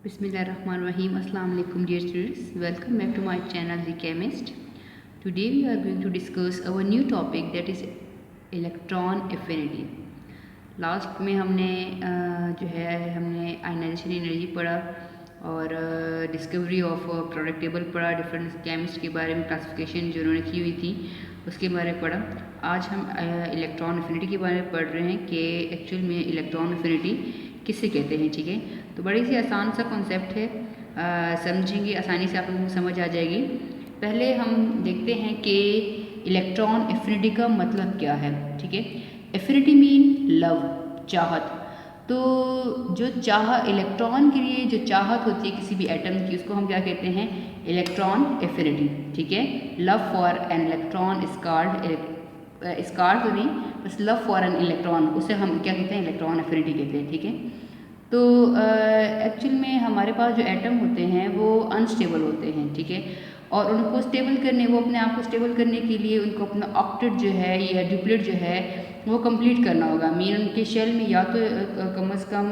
Bismillahirrahmanirrahim. Assalamu alaikum dear students. Welcome back to my channel The Chemist. Today we are going to discuss our new topic that is electron affinity. Last में हमने हमने ionization energy पढ़ा और discovery of product table पढ़ा, different chemist के बारे में classification जो उन्होंने की हुई थी उसके बारे में पढ़ा। आज हम इलेक्ट्रॉन एफिनिटी के बारे में पढ़ रहे हैं कि एक्चुअल में इलेक्ट्रॉन एफिनिटी किसे कहते हैं। ठीक है, तो बड़ी सी आसान सा कॉन्सेप्ट है, समझेंगे आसानी से आप लोगों को समझ आ जाएगी। पहले हम देखते हैं कि इलेक्ट्रॉन एफिनिटी का मतलब क्या है। ठीक है, एफिनिटी मीन लव, चाहत। तो जो इलेक्ट्रॉन के लिए जो चाहत होती है किसी भी एटम की, उसको हम क्या कहते हैं, इलेक्ट्रॉन एफिनिटी। ठीक है, love for an electron scared तो नहीं, बस लव फॉर एन इलेक्ट्रॉन, उसे हम क्या कहते हैं, इलेक्ट्रॉन एफिनिटी कहते हैं। ठीक है, तो एक्चुअल में हमारे पास जो एटम होते हैं वो अनस्टेबल होते हैं। ठीक है, और उनको स्टेबल करने, वो अपने आप को स्टेबल करने के लिए उनको अपना ऑक्टेट जो है या ड्यूप्लेट जो है वो कंप्लीट करना होगा। मीन उनके शेल में या तो कम से कम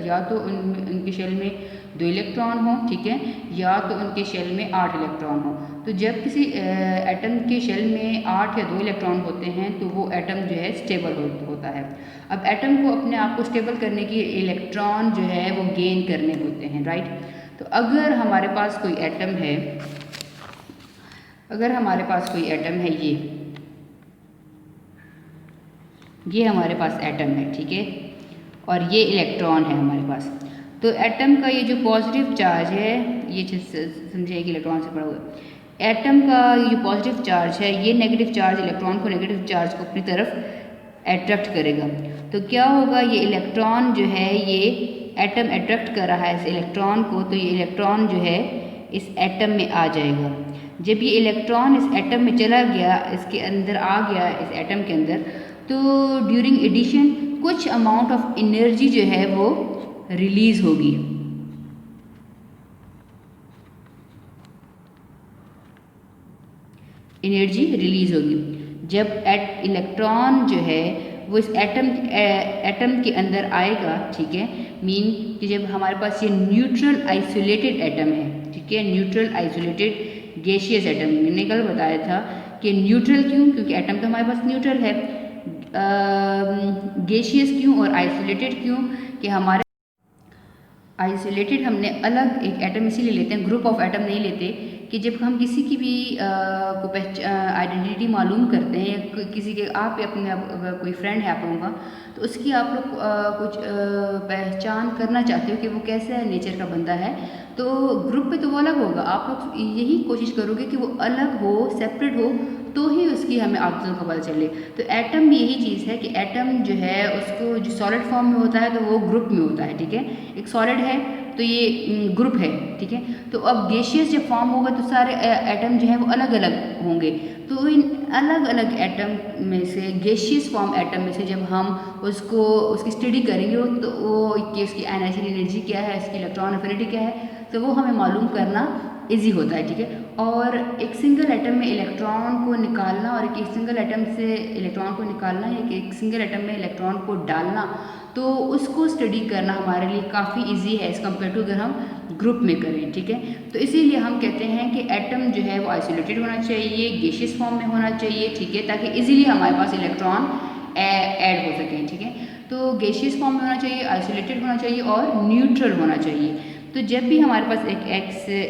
या तो उनके शेल में 2 इलेक्ट्रॉन हो, ठीक है, या तो उनके शेल में 8 इलेक्ट्रॉन हो। तो जब किसी एटम के शेल में 8 या 2 इलेक्ट्रॉन होते हैं तो वो एटम जो है स्टेबल होता है। अब एटम को अपने आप को स्टेबल करने के इलेक्ट्रॉन जो है वो गेन करने होते हैं, राइट। तो अगर हमारे पास कोई एटम है, ये हमारे पास एटम है, ठीक है, और ये इलेक्ट्रॉन है हमारे पास। तो एटम का ये जो पॉजिटिव चार्ज है, ये समझिए कि इलेक्ट्रॉन से पड़ा हुआ है, एटम का ये पॉजिटिव चार्ज है, ये नेगेटिव चार्ज इलेक्ट्रॉन को, नेगेटिव चार्ज को अपनी तरफ अट्रैक्ट करेगा। तो क्या होगा, ये इलेक्ट्रॉन जो है, ये एटम अट्रैक्ट कर रहा है इस इलेक्ट्रॉन को, तो ये इलेक्ट्रॉन जो है इस एटम में आ जाएगा। जब ये इलेक्ट्रॉन इस एटम में चला गया, इसके अंदर आ गया, इस एटम के अंदर, तो ड्यूरिंग एडिशन कुछ अमाउंट ऑफ एनर्जी जो है वो रिलीज होगी। एनर्जी रिलीज होगी जब इलेक्ट्रॉन जो है वो इस एटम के अंदर आएगा। ठीक है, मीन कि जब हमारे पास ये न्यूट्रल आइसोलेटेड एटम है, ठीक है, न्यूट्रल आइसोलेटेड गैसियस एटम, मैंने कल बताया था कि न्यूट्रल क्यों, क्योंकि एटम तो हमारे पास न्यूट्रल है। गैसियस क्यों और आइसोलेटेड क्यों, कि हमारे आइसोलेटेड हमने अलग एक एटम इसीलिए लेते हैं, ग्रुप ऑफ एटम नहीं लेते, कि जब हम किसी की भी को आइडेंटिटी मालूम करते हैं, या किसी के आप अपने कोई फ्रेंड है आप लोगों का, तो उसकी आप लोग कुछ पहचान करना चाहते हो कि वो कैसा है, नेचर का बंदा है, तो ग्रुप पे तो वो अलग होगा। आप लोग यही कोशिश करोगे कि वो अलग हो, सेपरेट हो, तो ही उसकी हमें आदतों का पता चले। तो एटम भी यही चीज़ है कि एटम जो है उसको जो सॉलिड फॉर्म में होता है तो वो ग्रुप में होता है। ठीक है, एक सॉलिड है तो ये ग्रुप है, ठीक है। तो अब गैसियस जब फॉर्म होगा तो सारे एटम जो है वो अलग अलग होंगे। तो इन अलग अलग एटम में से, गैसियस फॉर्म एटम में से जब हम उसकी स्टडी करेंगे तो वो कि उसकी आयनाइजेशन एनर्जी क्या है, इसकी इलेक्ट्रॉन एफिनिटी क्या है, तो वो हमें मालूम करना ईजी होता है। ठीक है, और एक सिंगल एटम में इलेक्ट्रॉन को निकालना और एक सिंगल एटम से इलेक्ट्रॉन को निकालना, या कि एक सिंगल एटम में इलेक्ट्रॉन को डालना, तो उसको स्टडी करना हमारे लिए काफ़ी इजी है एज़ कम्पेयर टू अगर हम ग्रुप में करें। ठीक है, तो इसीलिए हम कहते हैं कि एटम जो है वो आइसोलेटेड होना चाहिए, गैसियस फॉर्म में होना चाहिए, ठीक है, ताकि इजीली हमारे पास इलेक्ट्रॉन ऐड हो सकें। ठीक है, तो गैसियस फॉर्म में होना चाहिए, आइसोलेटेड होना चाहिए और न्यूट्रल होना चाहिए। तो जब भी हमारे पास एक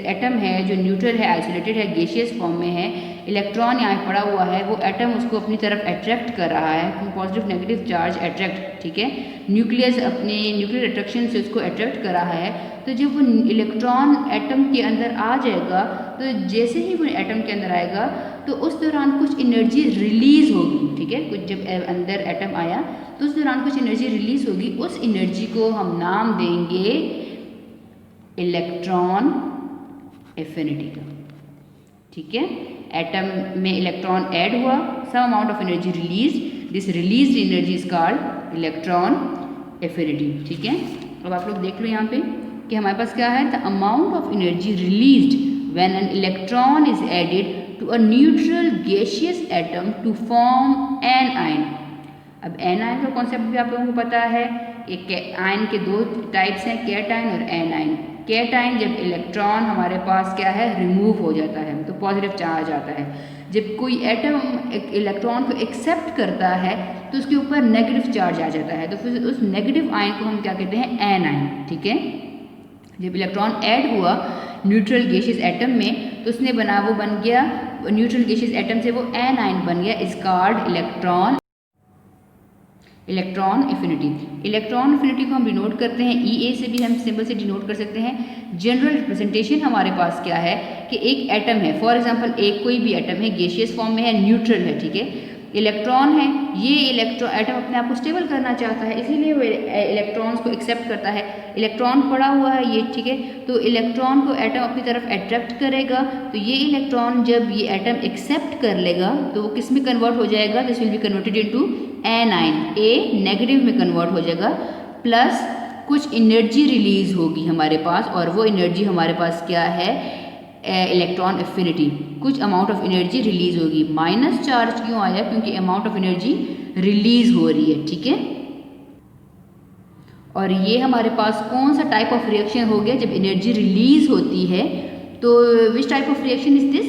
एटम है जो न्यूट्रल है, आइसोलेटेड है, गैसियस फॉर्म में है, इलेक्ट्रॉन यहाँ पड़ा हुआ है, वो एटम उसको अपनी तरफ अट्रैक्ट कर रहा है, पॉजिटिव नेगेटिव चार्ज अट्रैक्ट, ठीक है, न्यूक्लियस अपने न्यूक्लियर अट्रैक्शन से उसको अट्रैक्ट कर रहा है। तो जब वो इलेक्ट्रॉन एटम के अंदर आ जाएगा, तो जैसे ही वो एटम के अंदर आएगा तो उस दौरान कुछ एनर्जी रिलीज होगी। ठीक है, कुछ जब अंदर एटम आया तो उस दौरान कुछ एनर्जी रिलीज होगी, उस एनर्जी को हम नाम देंगे इलेक्ट्रॉन एफिनिटी का। ठीक है, एटम में इलेक्ट्रॉन ऐड हुआ, some amount of energy release, this released energy is called electron affinity. ठीक है, अब आप लोग देख लो यहाँ पे कि हमारे पास क्या है, the amount of energy released when an electron is added to a neutral gaseous atom to form anion. अब एन आयन का कॉन्सेप्ट भी आप लोगों को पता है, एक आयन के दो टाइप्स हैं, कैटायन और एनायन। कैटायन जब इलेक्ट्रॉन हमारे पास क्या है रिमूव हो जाता है तो पॉजिटिव चार्ज आता है। जब कोई एटम एक इलेक्ट्रॉन को एक्सेप्ट करता है तो उसके ऊपर नेगेटिव चार्ज आ जाता है, तो फिर उस नेगेटिव आयन को हम क्या कहते हैं एनायन। ठीक है, जब इलेक्ट्रॉन ऐड हुआ न्यूट्रल गैसियस एटम में तो उसने वो बन गया न्यूट्रल गैसियस एटम से वो एनायन बन गया, is called electron affinity. Electron affinity को हम डिनोट करते हैं EA से भी हम सिंबल से डिनोट कर सकते हैं। जनरल रिप्रेजेंटेशन हमारे पास क्या है कि एक एटम है, फॉर एग्जांपल एक कोई भी एटम है गैसियस फॉर्म में है, न्यूट्रल है, ठीक है, इलेक्ट्रॉन है, ये एटम अपने आप को स्टेबल करना चाहता है इसीलिए वो इलेक्ट्रॉन्स को एक्सेप्ट करता है। इलेक्ट्रॉन पड़ा हुआ है ये, ठीक है, तो इलेक्ट्रॉन को एटम अपनी तरफ अट्रैक्ट करेगा, तो ये इलेक्ट्रॉन जब ये एटम एक्सेप्ट कर लेगा तो वो किस में कन्वर्ट हो जाएगा, this will be converted into anion, A negative में कन्वर्ट हो जाएगा, प्लस कुछ एनर्जी रिलीज होगी हमारे पास, और वो एनर्जी हमारे पास क्या है इलेक्ट्रॉन एफिनिटी, कुछ अमाउंट ऑफ एनर्जी रिलीज होगी। माइनस चार्ज क्यों आया, क्योंकि अमाउंट ऑफ एनर्जी रिलीज हो रही है, ठीक है। और ये हमारे पास कौन सा टाइप ऑफ रिएक्शन हो गया जब एनर्जी रिलीज होती है, तो which type of reaction is this,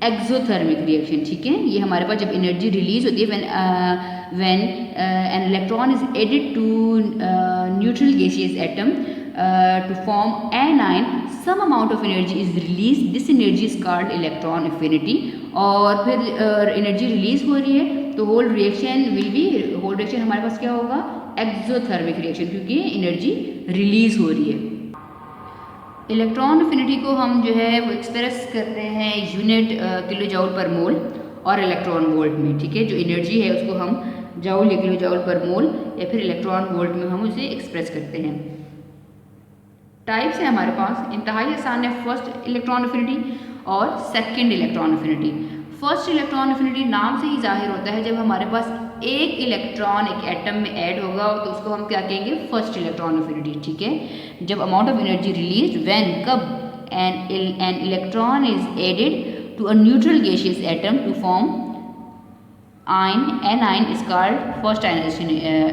exothermic reaction, ठीक है। ये हमारे पास जब एनर्जी रिलीज होती है when an electron is added to neutral gaseous atom to form anion, some amount of energy is released, this energy is called electron affinity। और फिर energy release हो रही है तो होल रिएक्शन हमारे पास क्या होगा, एक्सोथर्मिक रिएक्शन, क्योंकि एनर्जी रिलीज हो रही है। इलेक्ट्रॉन एफिनिटी को हम जो है वो एक्सप्रेस करते हैं यूनिट किलो जूल पर मोल और इलेक्ट्रॉन वोल्ट में, ठीक है। जो एनर्जी है उसको हम जूल या किलो जूल पर मोल या फिर इलेक्ट्रॉन वोल्ट में हम उसे एक्सप्रेस करते हैं। टाइप्स है हमारे पास, इंतहाई आसान है, फर्स्ट इलेक्ट्रॉन एफिनिटी और second electron affinity. First electron affinity नाम से ही जाहिर होता है, जब हमारे पास एक इलेक्ट्रॉन एक एटम में ऐड होगा तो उसको हम क्या कहेंगे, फर्स्ट इलेक्ट्रॉन एफिनिटी, ठीक है। जब amount of energy release when, कब, an electron is added to a neutral gaseous atom to form anion is called first ionization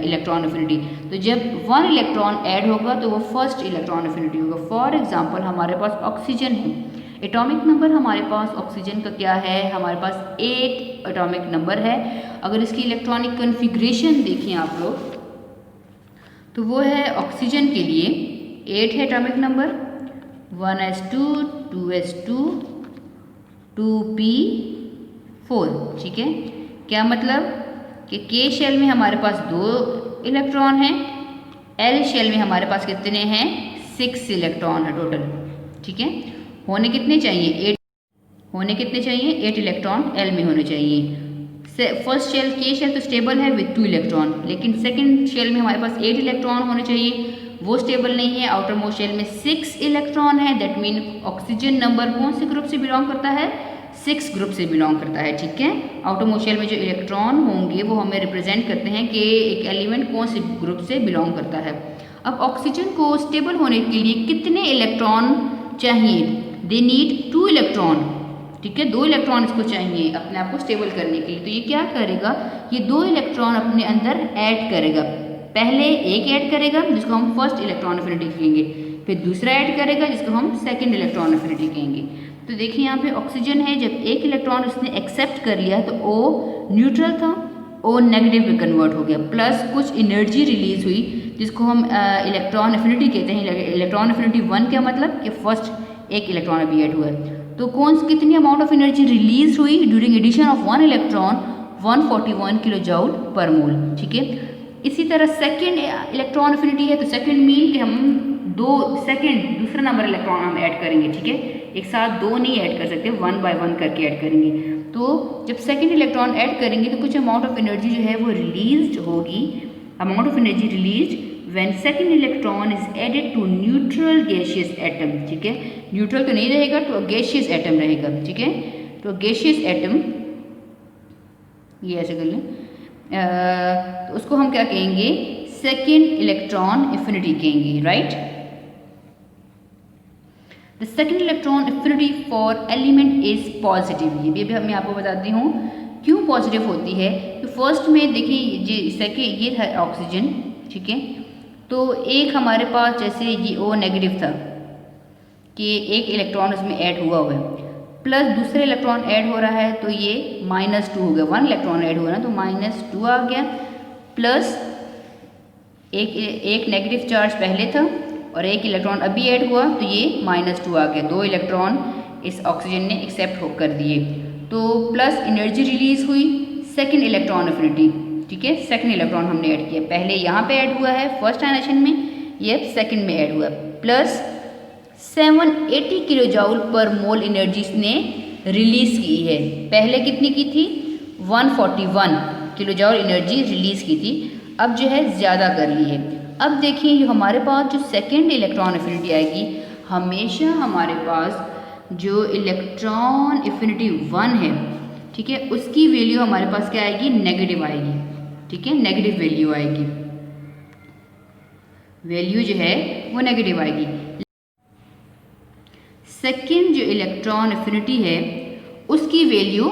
electron affinity. तो जब वन इलेक्ट्रॉन ऐड होगा तो वो फर्स्ट इलेक्ट्रॉन एफिनिटी होगा। फॉर एग्जांपल हमारे पास oxygen है, एटॉमिक नंबर हमारे पास ऑक्सीजन का क्या है, हमारे पास 8 एटॉमिक नंबर है। अगर इसकी इलेक्ट्रॉनिक कन्फिग्रेशन देखें आप लोग तो वो है ऑक्सीजन के लिए 8 है atomic number, 1s2 2s2 2p4, ठीक है। क्या मतलब कि K शेल में हमारे पास 2 इलेक्ट्रॉन हैं, L शेल में हमारे पास कितने हैं, 6 इलेक्ट्रॉन है टोटल, ठीक है। होने कितने चाहिए, 8 इलेक्ट्रॉन L में होने चाहिए। फर्स्ट शेल K शेल तो स्टेबल है विद 2 इलेक्ट्रॉन, लेकिन सेकंड शेल में हमारे पास 8 इलेक्ट्रॉन होने चाहिए, वो स्टेबल नहीं है। आउटर मोस्ट शेल में 6 इलेक्ट्रॉन है, दैट मीन ऑक्सीजन नंबर कौन से ग्रुप से बिलोंग करता है, 6 ग्रुप से बिलोंग करता है, ठीक है। आउटर मोस्ट शेल में जो इलेक्ट्रॉन होंगे वो हमें रिप्रेजेंट करते हैं कि एक एलिमेंट कौन से ग्रुप से बिलोंग करता है। अब ऑक्सीजन को स्टेबल होने के लिए कितने इलेक्ट्रॉन चाहिए, दे नीड 2 इलेक्ट्रॉन, ठीक है। 2 इलेक्ट्रॉन इसको चाहिए अपने आप को स्टेबल करने के लिए। तो ये क्या करेगा, ये 2 इलेक्ट्रॉन अपने अंदर ऐड करेगा। पहले एक ऐड करेगा जिसको हम फर्स्ट इलेक्ट्रॉन एफिनिटी कहेंगे, फिर दूसरा ऐड करेगा जिसको हम सेकंड इलेक्ट्रॉन एफिनिटी कहेंगे। तो देखिए यहाँ पे ऑक्सीजन है, जब एक इलेक्ट्रॉन उसने एक्सेप्ट कर लिया तो O न्यूट्रल था, O नेगेटिव में कन्वर्ट हो गया, प्लस कुछ एनर्जी रिलीज हुई जिसको हम इलेक्ट्रॉन एफिनिटी कहते हैं। इलेक्ट्रॉन एफिनिटी 1 क्या मतलब कि फर्स्ट एक इलेक्ट्रॉन अभी ऐड हुआ है। तो कितनी अमाउंट ऑफ एनर्जी रिलीज हुई during addition of 1 electron, 141 kilo joule per mole, ठीक है। इसी तरह सेकेंड इलेक्ट्रॉन एफिनिटी है, तो सेकेंड मीन कि हम दूसरा नंबर इलेक्ट्रॉन हम ऐड करेंगे, ठीक है। एक साथ 2 नहीं ऐड कर सकते, 1 बाय 1 करके ऐड करेंगे। तो जब सेकेंड इलेक्ट्रॉन ऐड करेंगे तो कुछ अमाउंट ऑफ एनर्जी जो है वो रिलीज होगी, amount of energy release when second electron is added to neutral gaseous atom, ठीक है। न्यूट्रल तो नहीं रहेगा, तो गैसियस एटम रहेगा, ठीक है। तो गैसियस एटम ये ऐसे कर लें, तो उसको हम क्या कहेंगे, सेकेंड इलेक्ट्रॉन एफिनिटी कहेंगे, right. The second electron affinity for element is positive. ये भी मैं आपको बताती हूँ क्यों पॉजिटिव होती है। तो फर्स्ट में देखिए ये था ऑक्सीजन, ठीक है। तो एक हमारे पास जैसे ये O नेगेटिव था कि एक इलेक्ट्रॉन उसमें ऐड हुआ है, प्लस दूसरा इलेक्ट्रॉन ऐड हो रहा है तो ये -2 हो गया, 1 इलेक्ट्रॉन ऐड हुआ ना तो -2 आ गया, प्लस एक नेगेटिव चार्ज पहले था और एक इलेक्ट्रॉन अभी ऐड हुआ तो ये -2 आ गया, 2 इलेक्ट्रॉन इस ऑक्सीजन ने एक्सेप्ट कर दिए। तो प्लस एनर्जी रिलीज हुई, सेकंड इलेक्ट्रॉन एफिनिटी, ठीक है, सेकंड इलेक्ट्रॉन हमने ऐड किया, पहले यहाँ पे ऐड हुआ है फर्स्ट आयनेशन में, ये सेकंड में ऐड हुआ, प्लस 780 किलो जूल पर मोल एनर्जी इसने रिलीज की है, पहले कितनी की थी 141 किलो जूल एनर्जी रिलीज की थी, अब जो है ज़्यादा कर ली है। अब देखिए ये हमारे पास जो सेकेंड इलेक्ट्रॉन एफिनिटी आएगी, हमेशा हमारे पास जो इलेक्ट्रॉन एफिनिटी 1 है, ठीक है, उसकी वैल्यू हमारे पास क्या आएगी, नेगेटिव आएगी, ठीक है, नेगेटिव वैल्यू आएगी, वैल्यू जो है वो नेगेटिव आएगी। सेकेंड जो इलेक्ट्रॉन एफिनिटी है उसकी वैल्यू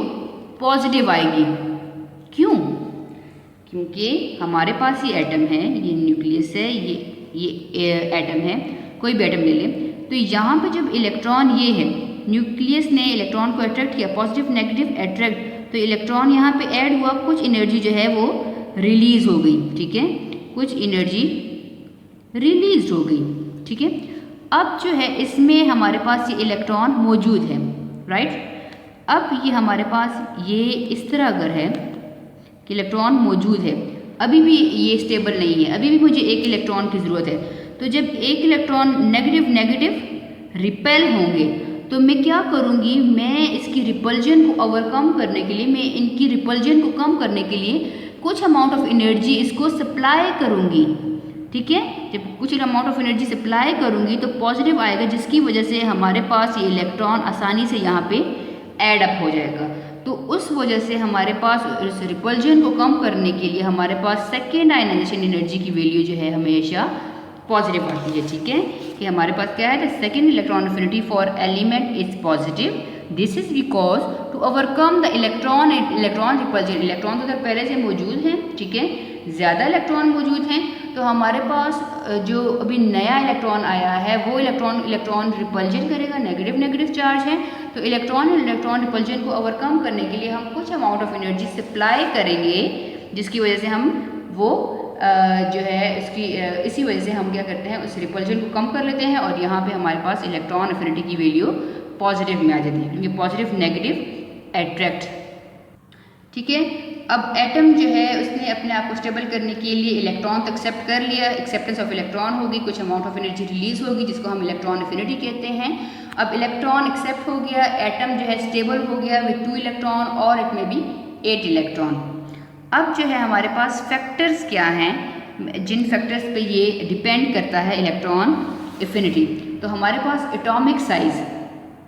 पॉजिटिव आएगी, क्यों, क्योंकि हमारे पास ये एटम है, ये न्यूक्लियस है, ये एटम है, कोई भी एटम ले लें, तो यहाँ पे जब इलेक्ट्रॉन ये है, न्यूक्लियस ने इलेक्ट्रॉन को अट्रैक्ट किया, पॉजिटिव नेगेटिव अट्रैक्ट, तो इलेक्ट्रॉन यहाँ पे ऐड हुआ, कुछ एनर्जी जो है वो रिलीज हो गई, ठीक है, कुछ एनर्जी रिलीज हो गई, ठीक है। अब जो है इसमें हमारे पास ये इलेक्ट्रॉन मौजूद है, राइट। अब ये हमारे पास ये इस तरह अगर है कि इलेक्ट्रॉन मौजूद है, अभी भी ये स्टेबल नहीं है, अभी भी मुझे एक इलेक्ट्रॉन की ज़रूरत है, तो जब एक इलेक्ट्रॉन नेगेटिव रिपेल होंगे तो मैं क्या करूँगी, मैं इसकी रिपल्जन को ओवरकम करने के लिए, मैं इनकी रिपल्जन को कम करने के लिए कुछ अमाउंट ऑफ एनर्जी इसको सप्लाई करूँगी, ठीक है। जब कुछ अमाउंट ऑफ एनर्जी सप्लाई करूँगी तो पॉजिटिव आएगा, जिसकी वजह से हमारे पास ये इलेक्ट्रॉन आसानी से यहाँ पे ऐड अप हो जाएगा। तो उस वजह से हमारे पास इस रिपल्जन को कम करने के लिए हमारे पास सेकेंड आयनाइजेशन एनर्जी की वैल्यू जो है हमेशा पॉजिटिव आती है, ठीक है, कि हमारे पास क्या है, the second electron affinity for element is positive, this is because to overcome the electron repulsion, electron तो उधर पहले से मौजूद हैं, ठीक है, ज़्यादा इलेक्ट्रॉन मौजूद हैं, तो हमारे पास जो अभी नया इलेक्ट्रॉन आया है वो इलेक्ट्रॉन रिपल्जन करेगा, नेगेटिव चार्ज है, तो इलेक्ट्रॉन रिपल्जन को ओवरकम करने के लिए हम कुछ अमाउंट ऑफ एनर्जी सप्लाई करेंगे, जिसकी वजह से हम वो जो है इसी वजह से हम क्या करते हैं, उस रिपल्जन को कम कर लेते हैं और यहाँ पे हमारे पास इलेक्ट्रॉन एफिनिटी की वैल्यू पॉजिटिव में आ जाती है, क्योंकि पॉजिटिव नेगेटिव अट्रैक्ट, ठीक है। अब एटम जो है उसने अपने आप को स्टेबल करने के लिए इलेक्ट्रॉन तो एक्सेप्ट कर लिया, एक्सेप्टेंस ऑफ इलेक्ट्रॉन होगी, कुछ अमाउंट ऑफ एनर्जी रिलीज होगी जिसको हम इलेक्ट्रॉन एफिनिटी कहते हैं। अब इलेक्ट्रॉन एक्सेप्ट हो गया, एटम जो है स्टेबल हो गया विथ 2 इलेक्ट्रॉन और इट में भी 8 इलेक्ट्रॉन। अब जो है हमारे पास फैक्टर्स क्या हैं, जिन फैक्टर्स पे ये डिपेंड करता है इलेक्ट्रॉन एफिनिटी, तो हमारे पास एटॉमिक साइज़